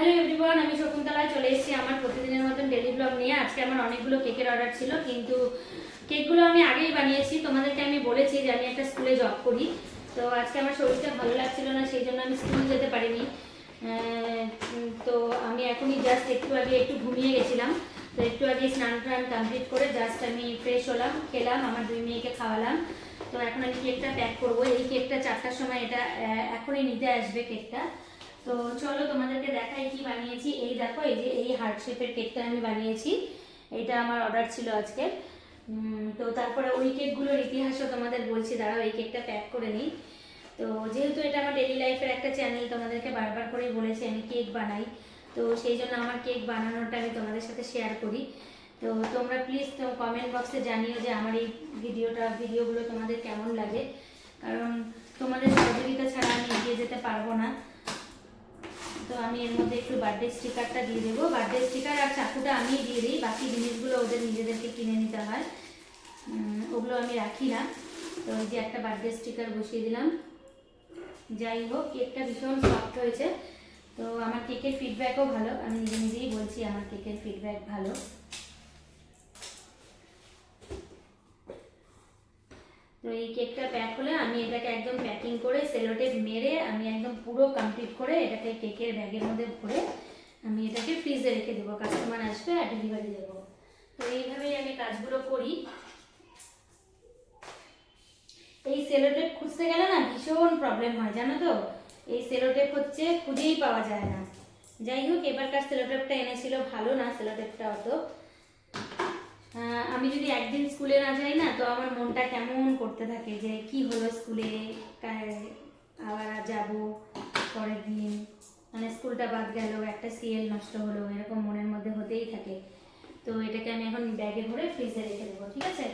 Hello everyone, আমি শকুন্তলায় চলে এসেছি আমার প্রতিদিনের মতন ডেলি ব্লগ নিয়ে। আজকে আমার অনেকগুলো কেকের অর্ডার ছিল, কিন্তু কেকগুলো আমি আগেই বানিয়েছি। তোমাদেরকে আমি বলেছি যে আমি একটা স্কুলে জব করি, তো আজকে আমার শরীরটা ভালো লাগছিল না, সেই জন্য আমি স্কুল যেতে পারিনি। তো আমি এখনই জাস্ট একটু ঘুমিয়ে গেছিলাম। তো একটু আগে স্নান টান কমপ্লিট করে জাস্ট আমি ফ্রেশ হলাম, খেলাম, আমার 2 মেয়েকে খাওয়ালাম। তো এখন আমি কেকটা প্যাক করবো। এই কেকটা 4টার সময় এটা এখনই নিতে আসবে কেকটা। তো চলো তোমাদেরকে দেখাই কি বানিয়েছি। এই দেখো, এই যে এই হার্ট শেপের কেকটা আমি বানিয়েছি, এটা আমার অর্ডার ছিল আজকে। তো তারপরে ওই কেকগুলোর ইতিহাসও তোমাদের বলছি, দাঁড়াও এই কেকটা প্যাক করে নিই। তো যেহেতু এটা আমার ডেলি লাইফের একটা চ্যানেল, তোমাদেরকে বারবার করেই বলেছি আমি কেক বানাই, তো সেই জন্য আমার কেক বানানোটা আমি তোমাদের সাথে শেয়ার করি। তো তোমরা প্লিজ কমেন্ট বক্সে জানিও যে আমার এই ভিডিওগুলো তোমাদের কেমন লাগে, কারণ তোমাদের সহযোগিতা ছাড়া আমি এগিয়ে যেতে পারবো না। তো আমি এর মধ্যে একটু বার্থডে স্টিকারটা দিয়ে দেবো। বার্থডে স্টিকার আর চাকুটা আমি দিয়ে দিই, বাকি জিনিসগুলো ওদের নিজেদেরকে কিনে নিতে হয়, ওগুলো আমি রাখি না। তো এই যে একটা বার্থডে স্টিকার বসিয়ে দিলাম। যাই হোক, কেকটা ভীষণ সফট হয়েছে। তো আমার কেকের ফিডব্যাকও ভালো, আমি নিজেই বলছি আমার কেকের ফিডব্যাক ভালো। তো এই কেকটা প্যাক হলে আমি এটাকে একদম প্যাকিং করে সেলোটেপ মেরে আমি একদম পুরো কমপ্লিট করে এটাকে কেকের ব্যাগের মধ্যে ভরে আমি এটাকে ফ্রিজে রেখে দেবো। কাস্টমার আসবে আর ডেলিভারি দেবো। তো এইভাবেই আমি কাজগুলো করি। এই সেলোটেপ খুঁজতে গেলে না ভীষণ প্রবলেম হয়, জানো তো। এই সেলোটেপ হচ্ছে খুঁজেই পাওয়া যায় না। যাই হোক, এবারকার সেলোটেপটা এনেছিল ভালো না, সেলোটেপটা অত। আমি যদি একদিন স্কুলে না যাই না, তো আমার মনটা কেমন করতে থাকে যে কি হলো স্কুলে, আবার যাব পরের দিন, মানে স্কুলটা বাদ গেল, একটা সিএল নষ্ট হলো, এরকম মনের মধ্যে হতেই থাকে। তো এটাকে আমি এখন ব্যাগে ভরে ফ্রিজে রেখে দেবো, ঠিক আছে।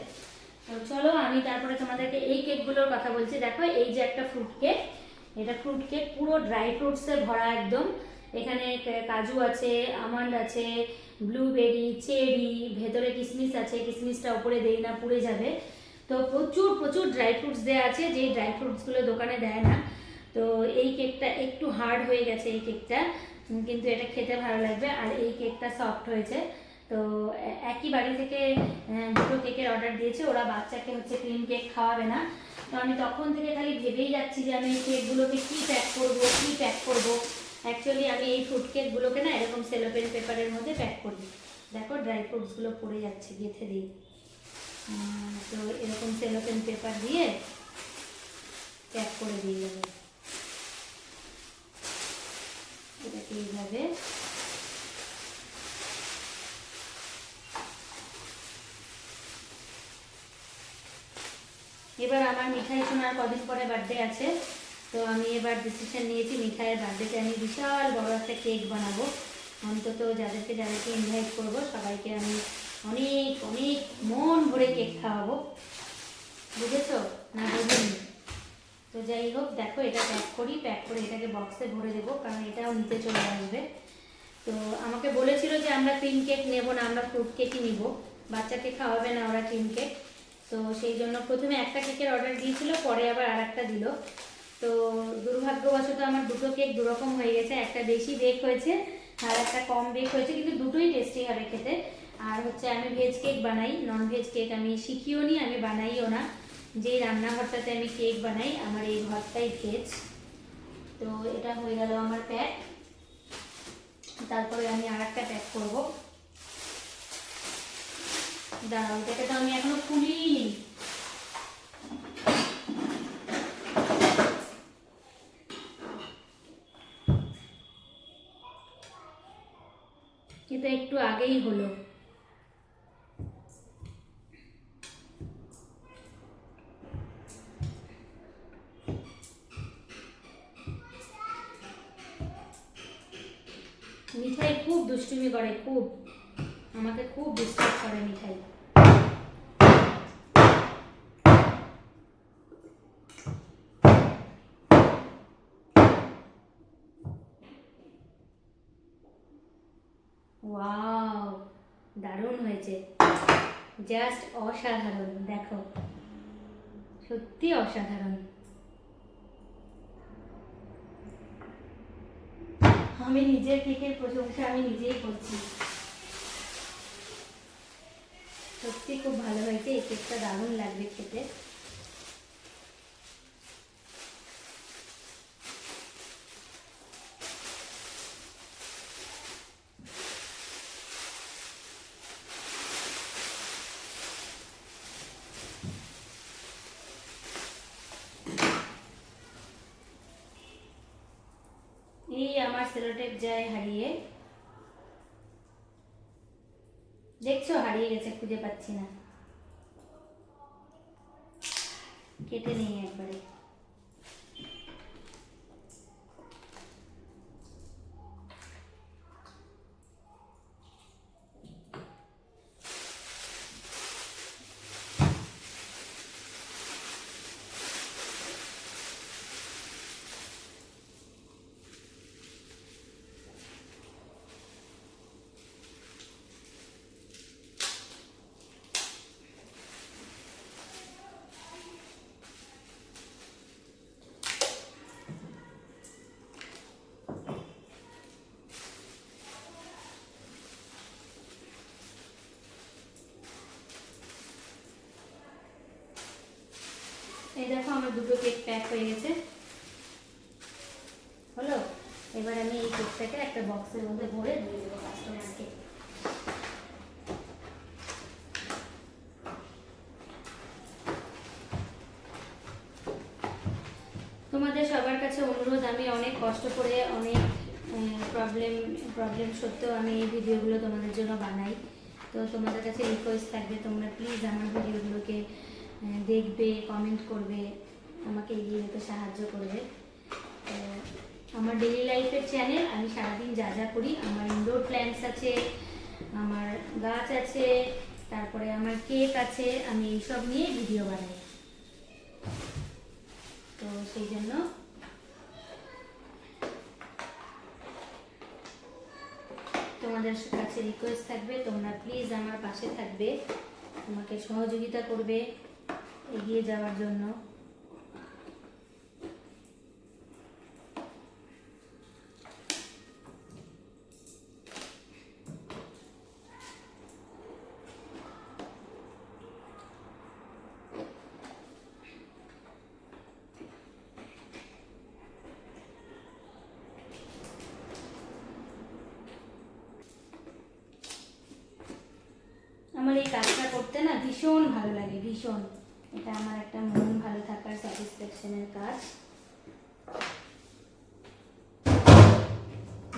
তো চলো আমি তারপরে তোমাদেরকে এই কেকগুলোর কথা বলছি। দেখো, এই যে একটা ফ্রুট কেক, এটা ফ্রুট কেক পুরো ড্রাই ফ্রুটসে ভরা একদম। এখানে কাজু আছে, আমন্ড আছে, ব্লুবেরি, চেরি, ভেতরে কিশমিশ আছে, কিশমিশটা উপরে দেই না, পুড়ে যাবে। তো প্রচুর প্রচুর ড্রাই ফ্রুটস দেওয়া আছে, যেই ড্রাই ফ্রুটসগুলো দোকানে দেয় না। তো এই কেকটা একটু হার্ড হয়ে গেছে এই কেকটা, কিন্তু এটা খেতে ভালো লাগবে। আর এই কেকটা সফট হয়েছে। তো একই বাড়ি থেকে দুটো কেকের অর্ডার দিয়েছে, ওরা বাচ্চাকে হচ্ছে ক্রিম কেক খাওয়াবে না। তো আমি তখন থেকে খালি ভেবেই যাচ্ছি যে আমি এই কেকগুলোকে কী প্যাক করবো। অ্যাকচুয়ালি আমি এই ফ্রুট কেকগুলোকে না এরকম সেলোপেন পেপারের মধ্যে প্যাক করি। দেখো ড্রাই ফ্রুটসগুলো পড়ে যাচ্ছে, গেঁথে দিই। তো এরকম সেলোপেন পেপার দিয়ে প্যাক করে দিয়ে যাবে এটাকে এইভাবে। এবার আমার মিঠাই শোনার কদিন পরে বার্থডে আছে, তো আমি এবার ডিসিশন নিয়েছি মিঠাইয়ের বার্থডেতে আমি বিশাল বড় একটা কেক বানাবো। অন্তত যাদেরকে ইনভাইট করবো সবাইকে আমি অনেক অনেক মন ভরে কেক খাওয়াবো, বুঝেছো না বুঝিনি? তো যাই হোক, দেখো এটা প্যাক করে এটাকে বক্সে ভরে দেবো, কারণ এটাও নিতে চলে আসবে। তো আমাকে বলেছিল যে আমরা ক্রিম কেক নেবো না, আমরা ফ্রুট কেকই নিব, বাচ্চাকে খাওয়াবে না ওরা ক্রিম কেক। তো সেই জন্য প্রথমে একটা কেকের অর্ডার দিয়েছিল, পরে আবার আর একটা দিল। তো দুর্ভাগ্যবশত আমার দুটো কেক দুরকম হয়ে গেছে, একটা বেশি বেক হয়েছে আর একটা কম বেক হয়েছে, কিন্তু দুটোই টেস্টি হবে খেতে। আর হচ্ছে আমি ভেজ কেক বানাই, নন ভেজ কেক আমি শিখিও নি, আমি বানাইও না। যেই রান্নাঘরটাতে আমি কেক বানাই আমার এই ঘরটাই ভেজ। তো এটা হয়ে গেল আমার প্যাক। তারপরে আমি আর একটা প্যাক করবো। দাঁড়াও, এটাকে তো আমি এখনো খুলিনি। এটা একটু আগেই হলো। মিঠাই খুব দুষ্টুমি করে, খুব আমাকে খুব ডিস্টার্ব করে মিঠাই। ওয়াও, দারুণ হয়েছে, জাস্ট অসাধারণ। দেখো, সত্যি অসাধারণ। আমি নিজের কেকের প্রশংসা আমি নিজেই করছি। সত্যি খুব ভালো হয়েছে, এই কেকটা দারুণ লাগবে খেতে। এই আমার সেলোটেপ যায় হারিয়ে, দেখছো হারিয়ে গেছে, খুঁজে পাচ্ছি না, কেটে নেই একবারে। এই দেখো আমার দুটো কেক প্যাক হয়ে গেছে, হলো। এবার আমি এই কেকটাকে একটা বক্সের মধ্যে ভরে দিয়ে দেবো কাস্টমারকে। তোমাদের সবার কাছে অনুরোধ, আমি অনেক কষ্ট করে অনেক প্রবলেম সত্ত্বেও আমি এই ভিডিওগুলো তোমাদের জন্য বানাই। তো তোমাদের কাছে রিকোয়েস্ট থাকবে, তোমরা প্লিজ আমার ভিডিওগুলোকে দেখবে, কমেন্ট করবে, আমাকে এগিয়ে যেতে সাহায্য করবে। আমার ডেইলি লাইফের চ্যানেল, আমি সারাদিন যা যা করি, আমার ইনডোর প্ল্যান্টস আছে, আমার গাছ আছে, তারপরে আমার কেক আছে, আমি এইসব নিয়ে ভিডিও বানাই। তো সেই জন্য তোমাদের কাছে রিকোয়েস্ট থাকবে, তোমরা প্লিজ আমার পাশে থাকবে, আমাকে সহযোগিতা করবে এগিয়ে যাওয়ার জন্য। আমার এই কাজটা করতে না ভীষণ ভালো লাগে, ভীষণ। এটা আমার একটা মন ভালো থাকার স্যাটিসফ্যাকশনের কাজ।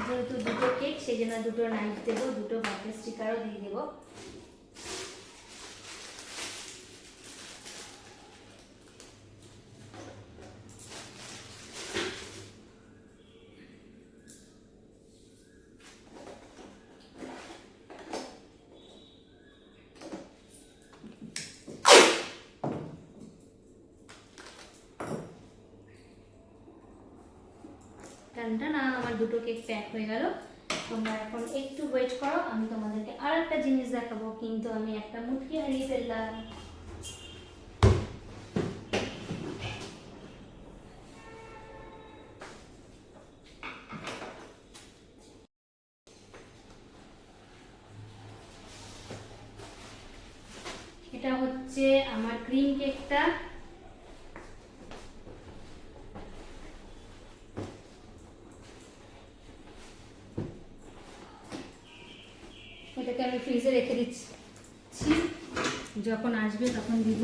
যেহেতু দুটো কেক, সেই জন্য দুটো নাইফ দেবো, দুটো বার্থডে স্টিকারও দিয়ে দেবো। টানটানা, আমার দুটো কেক প্যাক হয়ে গেল। তোমরা এখন একটু ওয়েট করো, আমি তোমাদেরকে আর একটা জিনিস দেখাবো, কিন্তু আমি একটা মুটকি হারিয়ে ফেললাম। এটা হচ্ছে আমার ক্রিম কেকটা। এটাকে আমি ফ্রিজে রেখে দিচ্ছি, যখন আসবে তখন দিব।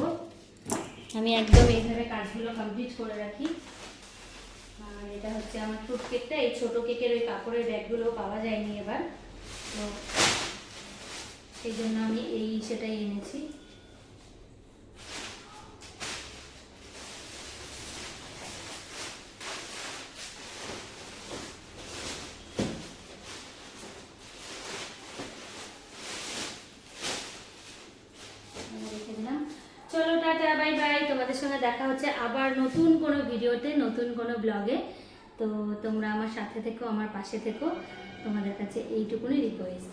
আমি একদম এইভাবে কাজগুলো কমপ্লিট করে রাখি। আর এটা হচ্ছে আমার ফ্রুট কেকটা। এই ছোট কেকের ওই কাপড়ের ব্যাগগুলো পাওয়া যায়নি এবার, তো সেই জন্য আমি সেটাই এনেছি। চলো টাটা, বাই বাই। তোমাদের সঙ্গে দেখা হচ্ছে আবার নতুন কোনো ভিডিওতে, নতুন কোনো ব্লগে। তো তোমরা আমার সাথে থেকো, আমার পাশে থেকো, তোমাদের কাছে এইটুকুনি রিকোয়েস্ট।